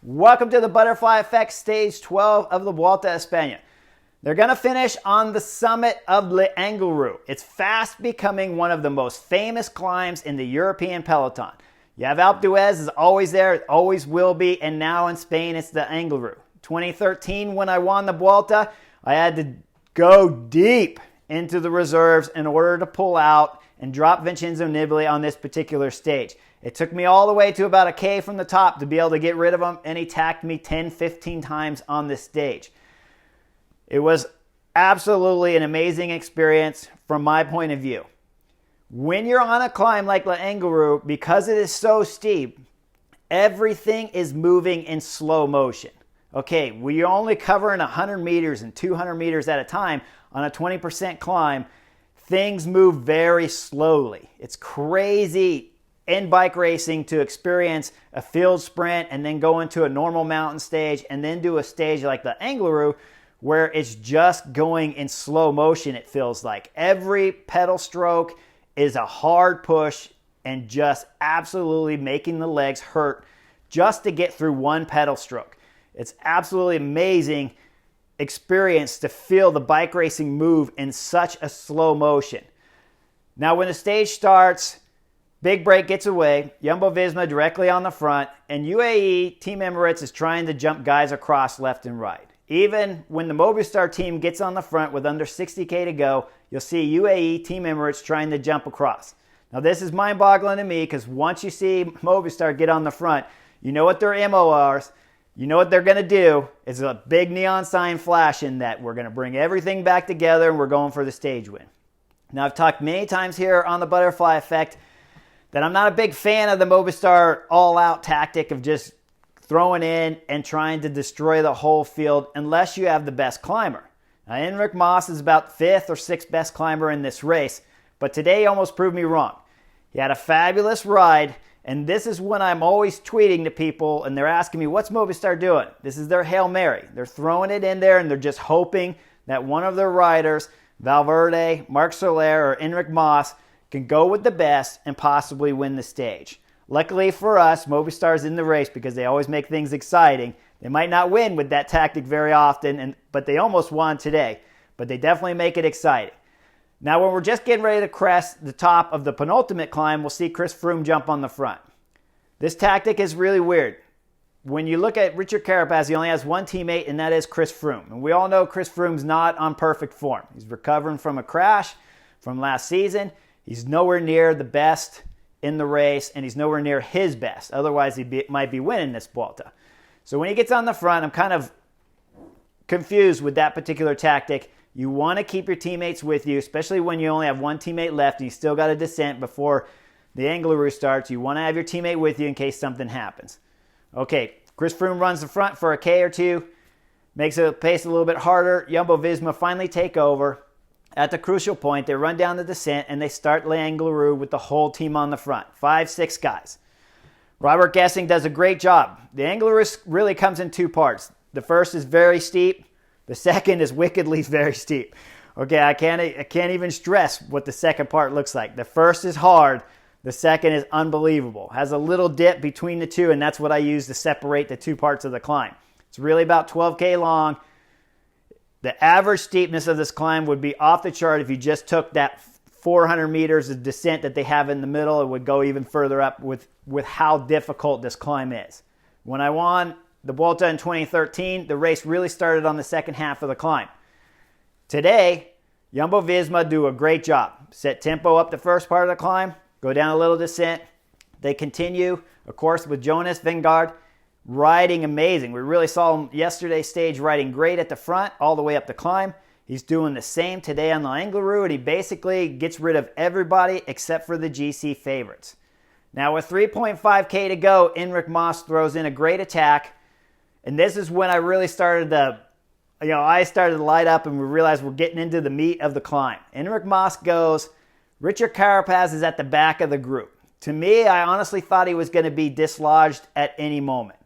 Welcome to the Butterfly Effect Stage 12 of the Vuelta España. They're going to finish on the summit of Le Angliru. It's fast becoming one of the most famous climbs in the European peloton. You have Alpe d'Huez is always there, it always will be, and now in Spain it's the Angliru. 2013 when I won the Vuelta, I had to go deep into the reserves in order to pull out and drop Vincenzo Nibali on this particular stage. It took me all the way to about a K from the top to be able to get rid of him, and he tacked me 10, 15 times on this stage. It was absolutely an amazing experience from my point of view. When you're on a climb like Le Angliru, because it is so steep, everything is moving in slow motion. Okay, we're only covering 100 meters and 200 meters at a time on a 20% climb. Things move very slowly. It's crazy in bike racing to experience a field sprint and then go into a normal mountain stage and then do a stage like the Angliru where it's just going in slow motion, it feels like. Every pedal stroke is a hard push and just absolutely making the legs hurt just to get through one pedal stroke. It's absolutely amazing experience to feel the bike racing move in such a slow motion. Now when the stage starts, big break gets away, Jumbo-Visma directly on the front, and UAE, Team Emirates, is trying to jump guys across left and right. Even when the Movistar team gets on the front with under 60K to go, you'll see UAE, Team Emirates trying to jump across. Now this is mind-boggling to me because once you see Movistar get on the front, you know what their MO are. You know what they're going to do is a big neon sign flashing that we're going to bring everything back together and we're going for the stage win. Now I've talked many times here on the Butterfly Effect that I'm not a big fan of the Movistar all-out tactic of just throwing in and trying to destroy the whole field unless you have the best climber. Now, Enric Mas is about 5th or 6th best climber in this race, but today he almost proved me wrong. He had a fabulous ride, and this is when I'm always tweeting to people, and they're asking me, what's Movistar doing? This is their Hail Mary. They're throwing it in there, and they're just hoping that one of their riders, Valverde, Marc Soler, or Enric Mas, can go with the best and possibly win the stage. Luckily for us, Movistar's in the race because they always make things exciting. They might not win with that tactic very often, but they almost won today. But they definitely make it exciting. Now, when we're just getting ready to crest the top of the penultimate climb, we'll see Chris Froome jump on the front. This tactic is really weird. When you look at Richard Carapaz, he only has one teammate, and that is Chris Froome. And we all know Chris Froome's not on perfect form. He's recovering from a crash from last season. He's nowhere near the best in the race, and he's nowhere near his best. Otherwise, he might be winning this Vuelta. So when he gets on the front, I'm kind of confused with that particular tactic. You want to keep your teammates with you, especially when you only have one teammate left and you still got a descent before the Angliru starts. You want to have your teammate with you in case something happens. Okay, Chris Froome runs the front for a K or two, makes the pace a little bit harder. Jumbo-Visma finally take over. At the crucial point, they run down the descent and they start Le Angliru with the whole team on the front. 5, 6 guys. Robert Gessing does a great job. The Angliru really comes in two parts. The first is very steep. The second is wickedly very steep. Okay, I can't even stress what the second part looks like. The first is hard. The second is unbelievable. Has a little dip between the two, and that's what I use to separate the two parts of the climb. It's really about 12K long. The average steepness of this climb would be off the chart if you just took that 400 meters of descent that they have in the middle. It would go even further up with how difficult this climb is. When I won the Vuelta in 2013, the race really started on the second half of the climb. Today, Jumbo-Visma do a great job. Set tempo up the first part of the climb, go down a little descent. They continue, of course, with Jonas Vingegaard riding amazing. We really saw him yesterday's stage riding great at the front all the way up the climb. He's doing the same today on the Angliru, and he basically gets rid of everybody except for the GC favorites. Now with 3.5K to go, Enric Mas throws in a great attack, and this is when I really started to, I started to light up and we realized we're getting into the meat of the climb. Enric Mas goes, Richard Carapaz is at the back of the group. To me, I honestly thought he was going to be dislodged at any moment.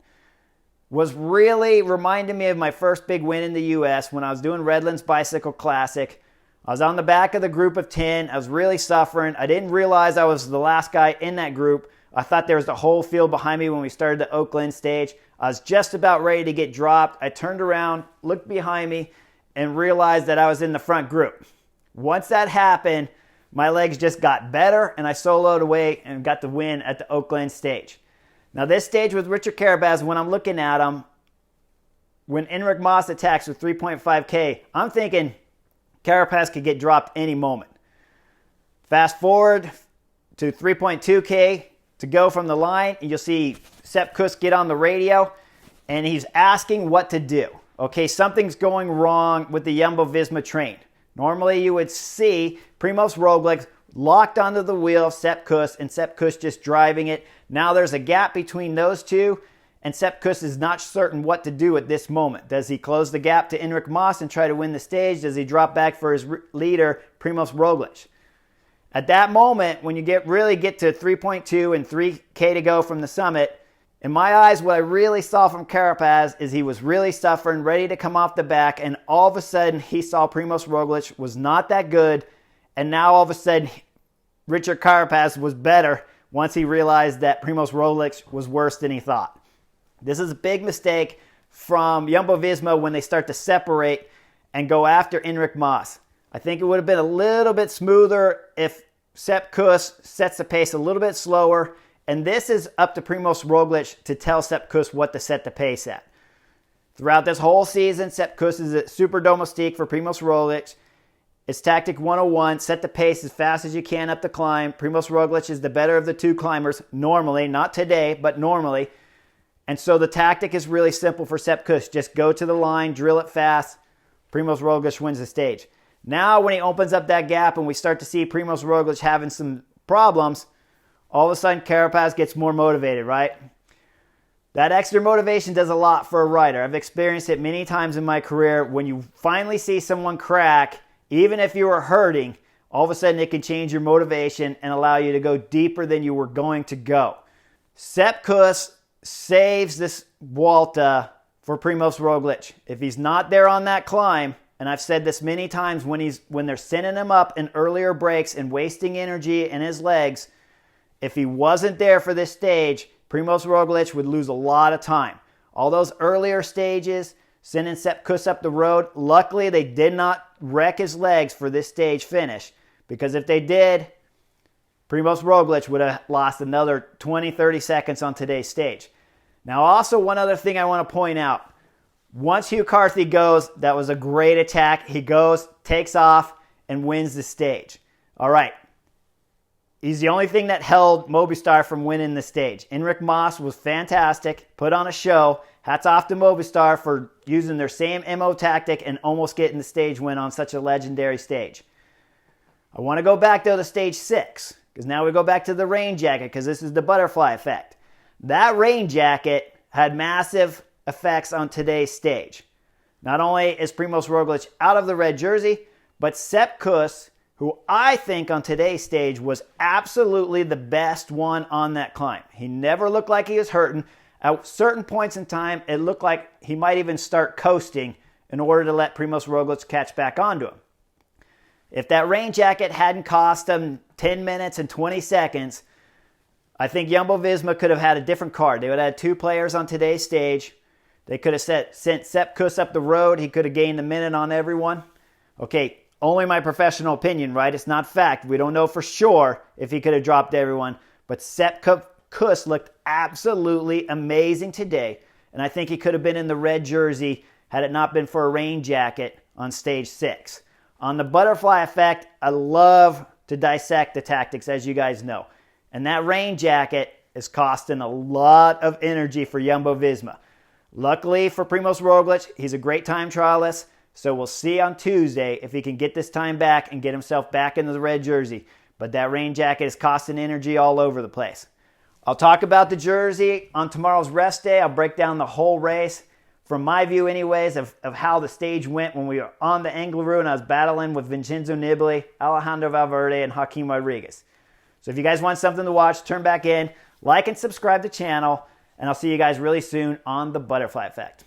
Was really reminding me of my first big win in the U.S. when I was doing Redlands Bicycle Classic. I was on the back of the group of 10. I was really suffering. I didn't realize I was the last guy in that group. I thought there was the whole field behind me when we started the Oakland stage. I was just about ready to get dropped. I turned around, looked behind me, and realized that I was in the front group. Once that happened, my legs just got better, and I soloed away and got the win at the Oakland stage. Now, this stage with Richard Carapaz, when I'm looking at him, when Enric Mas attacks with 3.5K, I'm thinking Carapaz could get dropped any moment. Fast forward to 3.2K to go from the line, and you'll see Sepp Kuss get on the radio, and he's asking what to do. Okay, something's going wrong with the Jumbo-Visma train. Normally, you would see Primož Roglič locked onto the wheel, Sepp Kuss, and Sepp Kuss just driving it. Now there's a gap between those two, and Sepp Kuss is not certain what to do at this moment. Does he close the gap to Enric Mas and try to win the stage? Does he drop back for his leader, Primož Roglič? At that moment, when you really get to 3.2 and 3K to go from the summit, in my eyes, what I really saw from Carapaz is he was really suffering, ready to come off the back, and all of a sudden he saw Primož Roglič was not that good, and now all of a sudden Richard Carapaz was better once he realized that Primož Roglič was worse than he thought. This is a big mistake from Jumbo-Visma when they start to separate and go after Enric Mas. I think it would have been a little bit smoother if Sepp Kuss sets the pace a little bit slower. And this is up to Primož Roglič to tell Sepp Kuss what to set the pace at. Throughout this whole season, Sepp Kuss is a super domestique for Primož Roglič. It's tactic 101, set the pace as fast as you can up the climb. Primož Roglič is the better of the two climbers, normally, not today, but normally. And so the tactic is really simple for Sepp Kuss. Just go to the line, drill it fast. Primož Roglič wins the stage. Now when he opens up that gap and we start to see Primož Roglič having some problems, all of a sudden Carapaz gets more motivated, right? That extra motivation does a lot for a rider. I've experienced it many times in my career. When you finally see someone crack, even if you were hurting, all of a sudden it can change your motivation and allow you to go deeper than you were going to go. Sepp Kuss saves this Vuelta for Primož Roglič. If he's not there on that climb, and I've said this many times, when they're sending him up in earlier breaks and wasting energy in his legs, if he wasn't there for this stage, Primož Roglič would lose a lot of time. All those earlier stages, sending Sepp Kuss up the road, luckily they did not wreck his legs for this stage finish, because if they did, Primož Roglič would have lost another 20-30 seconds on today's stage. Now also one other thing I want to point out. Once Hugh Carthy goes, that was a great attack. He goes, takes off, and wins the stage. All right. He's the only thing that held Movistar from winning the stage. Enric Mas was fantastic, put on a show. Hats off to Movistar for using their same MO tactic and almost getting the stage win on such a legendary stage. I want to go back though to stage 6, because now we go back to the rain jacket, because this is the butterfly effect. That rain jacket had massive effects on today's stage. Not only is Primož Roglič out of the red jersey, but Sepp Kuss, who I think on today's stage was absolutely the best one on that climb. He never looked like he was hurting. At certain points in time, it looked like he might even start coasting in order to let Primož Roglič catch back onto him. If that rain jacket hadn't cost him 10 minutes and 20 seconds, I think Jumbo-Visma could have had a different card. They would have had 2 players on today's stage. They could have sent Sepp Kuss up the road. He could have gained a minute on everyone. Okay, only my professional opinion, right? It's not fact. We don't know for sure if he could have dropped everyone. But Sepp Kuss looked absolutely amazing today. And I think he could have been in the red jersey had it not been for a rain jacket on stage 6. On the butterfly effect, I love to dissect the tactics, as you guys know. And that rain jacket is costing a lot of energy for Jumbo-Visma. Luckily for Primož Roglič, he's a great time trialist, so we'll see on Tuesday if he can get this time back and get himself back into the red jersey. But that rain jacket is costing energy all over the place. I'll talk about the jersey on tomorrow's rest day. I'll break down the whole race, from my view anyways, of how the stage went when we were on the Angliru and I was battling with Vincenzo Nibali, Alejandro Valverde, and Joaquim Rodriguez. So if you guys want something to watch, turn back in, like and subscribe to the channel, and I'll see you guys really soon on the Butterfly Effect.